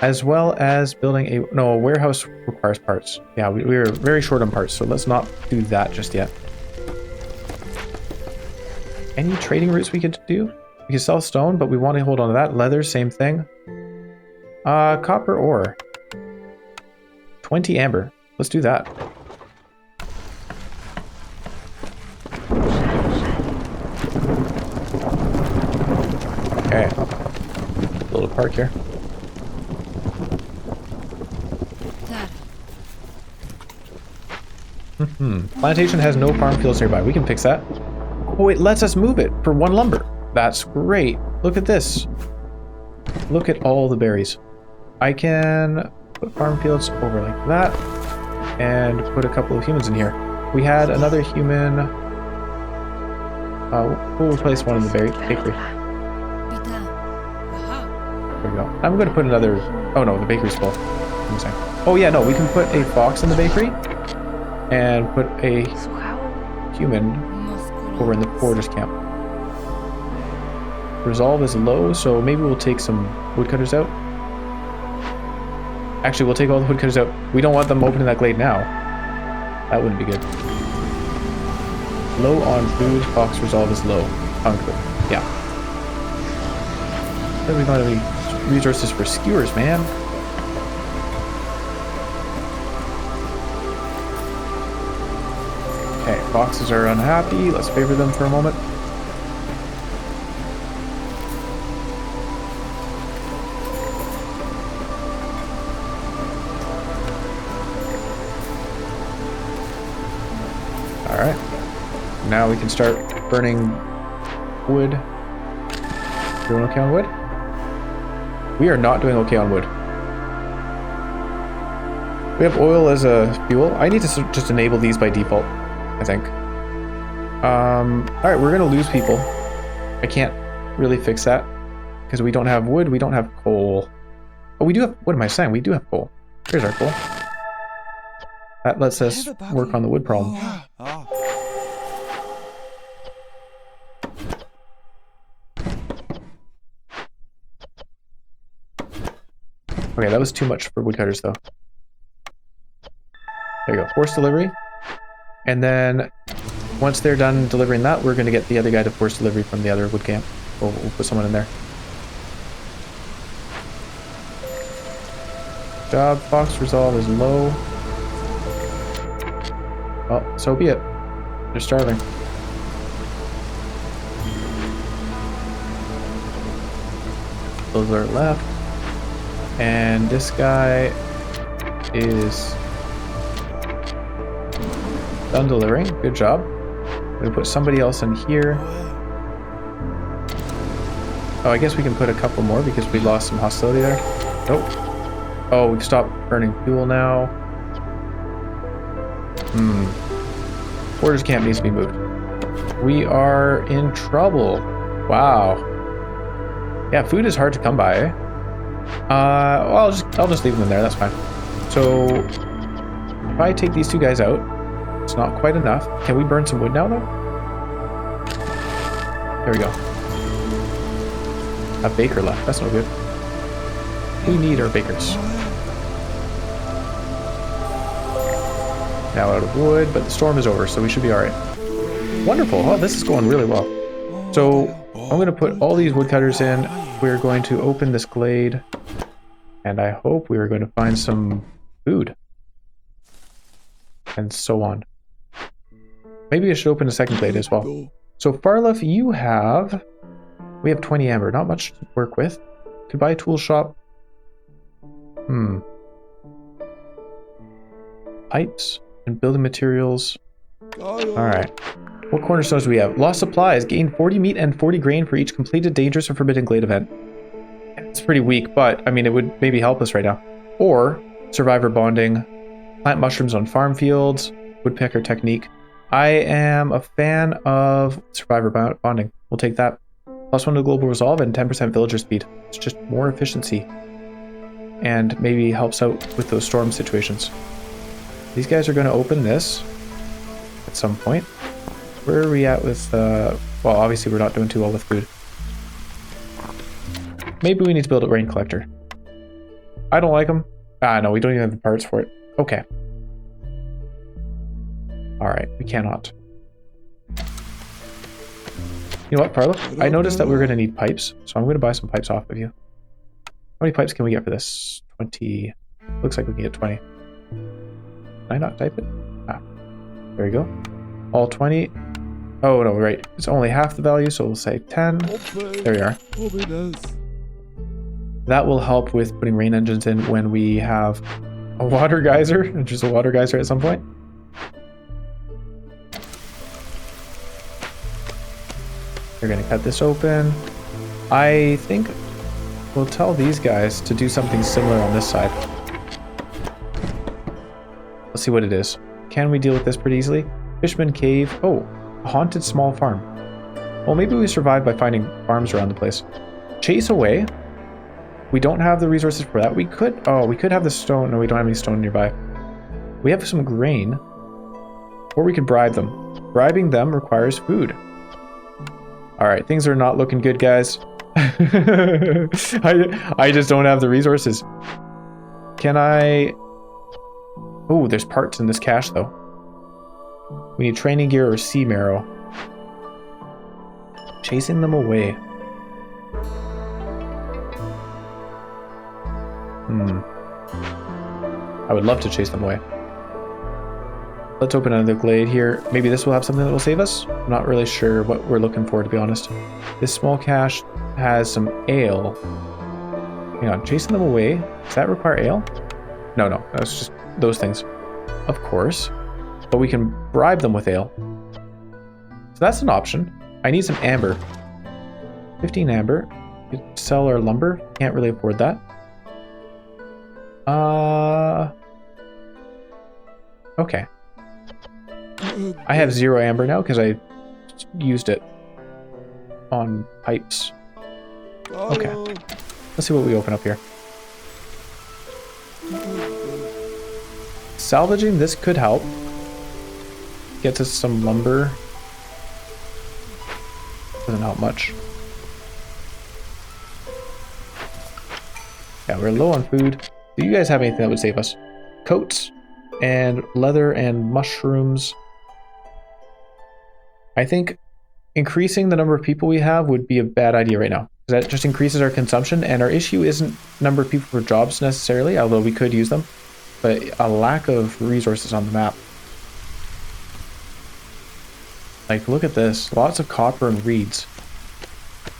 As well as building a... No, a warehouse requires parts. Yeah, we're very short on parts, so let's not do that just yet. Any trading routes we could do? We can sell stone, but we want to hold on to that. Leather, same thing. Copper ore. 20 amber. Let's do that. Okay. A little park here. Plantation has no farm fields nearby. We can fix that. Oh, it lets us move it for 1 lumber. That's great. Look at this. Look at all the berries. I can put farm fields over like that and put a couple of humans in here. We had another human. We'll replace one in the bakery. There we go. I'm going to put another. Oh no, the bakery's full. Oh yeah, no, we can put a fox in the bakery and put a human over in the porter's camp. Resolve is low, so maybe we'll take some woodcutters out. Actually, we'll take all the woodcutters out. We don't want them opening that glade now. That wouldn't be good. Low on food. Fox resolve is low. Hunger. Yeah. Then we don't have any resources for skewers, man. Okay, foxes are unhappy. Let's favor them for a moment. Alright. Now we can start burning wood. Doing okay on wood? We are not doing okay on wood. We have oil as a fuel. I need to just enable these by default, I think. Alright, we're gonna lose people. I can't really fix that because we don't have wood, we don't have coal. Oh, we do have, what am I saying? We do have coal. Here's our coal. That lets us work on the wood problem. Okay, that was too much for woodcutters though. There you go, forced delivery. And then once they're done delivering that, we're going to get the other guy to force delivery from the other wood camp. We'll put someone in there. Job, fox resolve is low. Well, so be it. They're starving. Those are left. And this guy is done delivering. Good job. I'm going to put somebody else in here. Oh, I guess we can put a couple more because we lost some hostility there. Nope. Oh, we've stopped burning fuel now. Porter's camp needs to be moved. We are in trouble. Wow. Yeah, food is hard to come by, eh? Well, I'll just leave them in there, that's fine. So, if I take these two guys out, it's not quite enough. Can we burn some wood now, though? There we go. A baker left, that's no good. We need our bakers. Now out of wood, but the storm is over, so we should be alright. Wonderful, oh, this is going really well. So, I'm going to put all these woodcutters in. We're going to open this glade. And I hope we are going to find some food. And so on. Maybe I should open a second glade as well. So Farlef, we have 20 amber, not much to work with. Could buy a tool shop. Pipes and building materials. Alright. What cornerstones do we have? Lost supplies. Gain 40 meat and 40 grain for each completed dangerous or forbidden glade event. It's pretty weak, but I mean, it would maybe help us right now. Or survivor bonding, plant mushrooms on farm fields, woodpecker technique. I am a fan of survivor bonding. We'll take that. +1 to global resolve and 10% villager speed. It's just more efficiency. And maybe helps out with those storm situations. These guys are going to open this at some point. Where are we at with, well, obviously we're not doing too well with food. Maybe we need to build a rain collector. I don't like them. No, we don't even have the parts for it. Okay. Alright, we cannot. You You know what, Parlo? I noticed that we're going to need pipes, so I'm going to buy some pipes off of you. How many pipes can we get for this? 20. Looks like we can get 20. Can I not type it? Ah, there we go. All 20. Oh, no, right. It's only half the value, so we'll say 10. There we are. That will help with putting rain engines in when we have a water geyser, just a water geyser at some point. We're going to cut this open. I think we'll tell these guys to do something similar on this side. Let's see what it is. Can we deal with this pretty easily? Fishman Cave. Oh, a haunted small farm. Well, maybe we survive by finding farms around the place. Chase away. We don't have the resources for that. We could have the stone. No, we don't have any stone nearby. We have some grain. Or we could bribe them. Bribing them requires food. Alright, things are not looking good, guys. I just don't have the resources. Can I... Oh, there's parts in this cache, though. We need training gear or sea marrow. Chasing them away. I would love to chase them away. Let's open another glade here. Maybe this will have something that will save us? I'm not really sure what we're looking for, to be honest. This small cache has some ale. Hang on, chasing them away? Does that require ale? No, that's just those things. Of course. But we can bribe them with ale. So that's an option. I need some amber. 15 amber. We could sell our lumber. Can't really afford that. Okay. I have 0 amber now because I used it on pipes. Okay. Let's see what we open up here. Salvaging this could help. Gets us some lumber. Doesn't help much. Yeah, we're low on food. Do you guys have anything that would save us? Coats and leather and mushrooms. I think increasing the number of people we have would be a bad idea right now. That just increases our consumption, and our issue isn't number of people for jobs necessarily, although we could use them, but a lack of resources on the map. Like, look at this. Lots of copper and reeds.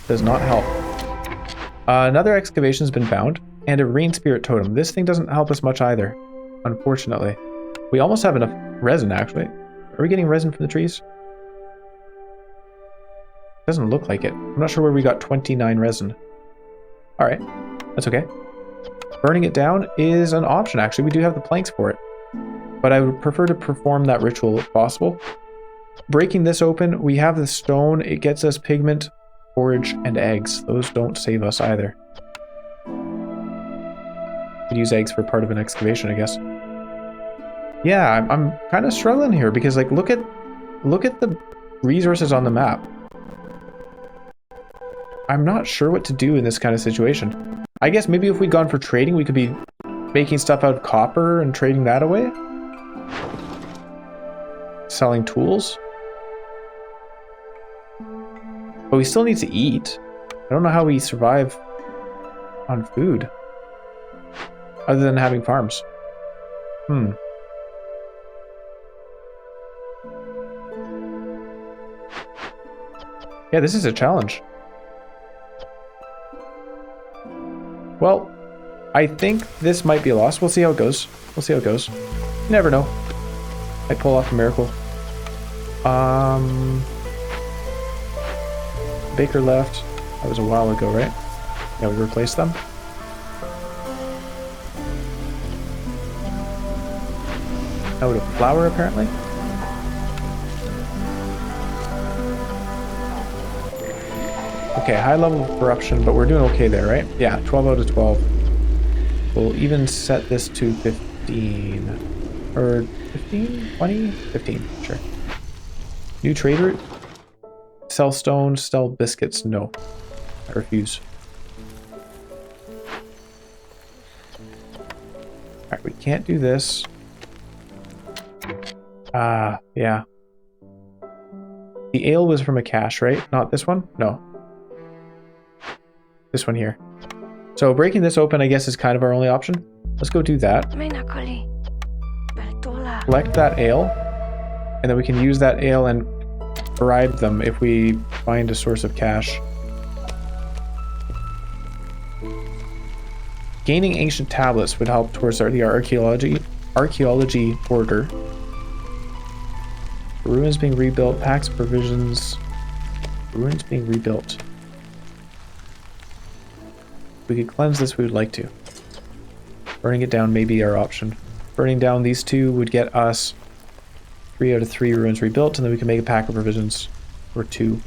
Does not help. Another excavation's been found, and a rain spirit totem. This thing doesn't help us much either, unfortunately. We almost have enough resin, actually. Are we getting resin from the trees? Doesn't look like it. I'm not sure where we got 29 resin. Alright, that's okay. Burning it down is an option, actually. We do have the planks for it. But I would prefer to perform that ritual if possible. Breaking this open, we have the stone. It gets us pigment, forage, and eggs. Those don't save us either. Could use eggs for part of an excavation, I guess. Yeah, I'm kind of struggling here because, like, look at the resources on the map. I'm not sure what to do in this kind of situation. I guess maybe if we'd gone for trading, we could be making stuff out of copper and trading that away. Selling tools. But we still need to eat. I don't know how we survive on food. Other than having farms. Yeah, this is a challenge. Well, I think this might be a loss. We'll see how it goes. You never know. Might pull off a miracle. Baker left. That was a while ago, right? Yeah, we replaced them. Out of flour, apparently. Okay, high level of corruption, but we're doing okay there, right? Yeah, 12 out of 12. We'll even set this to 15. Or 15? 20? 15, sure. New trade route. Sell stone, sell biscuits. No. I refuse. Alright, we can't do this. Yeah. The ale was from a cache, right? Not this one? No. This one here. So breaking this open, I guess, is kind of our only option. Let's go do that. Collect that ale. And then we can use that ale and bribe them if we find a source of cash. Gaining ancient tablets would help towards the archaeology order. Ruins being rebuilt, packs, provisions. Ruins being rebuilt. If we could cleanse this, we would like to. Burning it down may be our option. Burning down these two would get us 3 out of 3 ruins rebuilt, and then we can make a pack of provisions, or 2,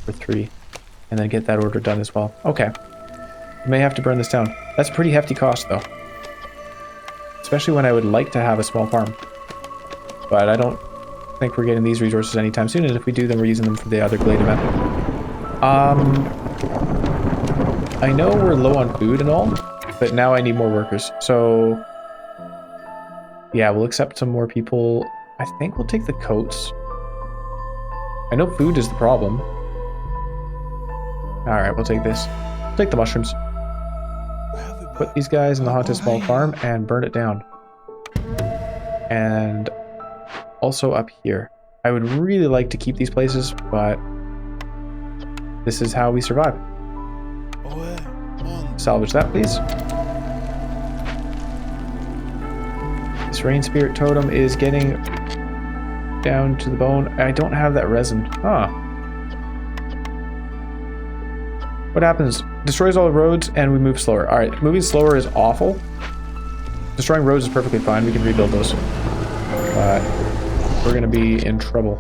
or 3, and then get that order done as well. Okay. We may have to burn this down. That's a pretty hefty cost, though. Especially when I would like to have a small farm. But I don't think we're getting these resources anytime soon, and if we do, then we're using them for the other Glade event. I know we're low on food and all, but now I need more workers. So, yeah, we'll accept some more people. I think we'll take the coats. I know food is the problem. Alright, we'll take this. We'll take the mushrooms. Put these guys in the haunted small farm and burn it down. And also up here. I would really like to keep these places, but this is how we survive. Salvage that, please. This rain spirit totem is getting down to the bone. I don't have that resin. Huh. What happens? Destroys all the roads and we move slower. Alright, moving slower is awful. Destroying roads is perfectly fine. We can rebuild those. But we're going to be in trouble.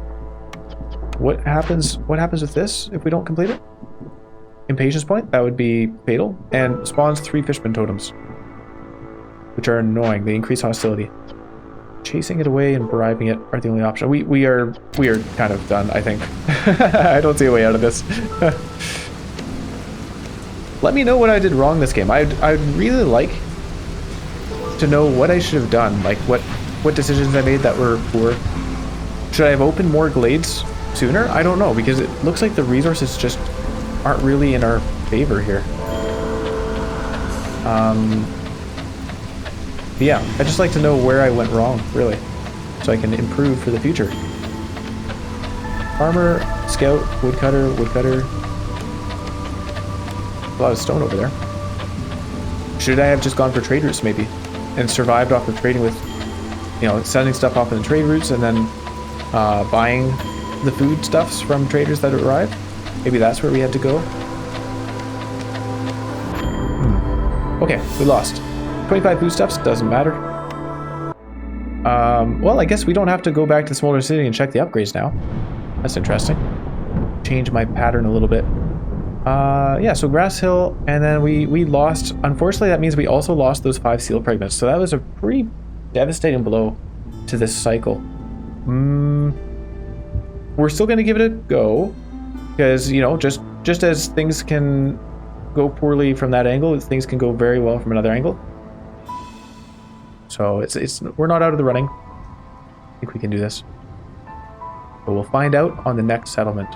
What happens with this if we don't complete it? Impatience point? That would be fatal. And spawns 3 fishman totems. Which are annoying. They increase hostility. Chasing it away and bribing it are the only option. We are kind of done, I think. I don't see a way out of this. Let me know what I did wrong this game. I'd really like to know what I should have done. Like what decisions I made that were poor. Should I have opened more glades sooner? I don't know, because it looks like the resources just aren't really in our favor here. Yeah, I'd just like to know where I went wrong, really, so I can improve for the future. Farmer, scout, woodcutter. A lot of stone over there. Should I have just gone for trade routes, maybe, and survived off of trading with, sending stuff off in the trade routes and then buying the food stuffs from traders that arrive? Maybe that's where we had to go. Okay, we lost. 25 foodstuffs, doesn't matter. Well, I guess we don't have to go back to Smolder City and check the upgrades now. That's interesting. Change my pattern a little bit. Yeah, so Grass Hill, and then we lost. Unfortunately, that means we also lost those 5 seal fragments. So that was a pretty devastating blow to this cycle. We're still going to give it a go. Because, just as things can go poorly from that angle, things can go very well from another angle. So we're not out of the running. I think we can do this. But we'll find out on the next settlement.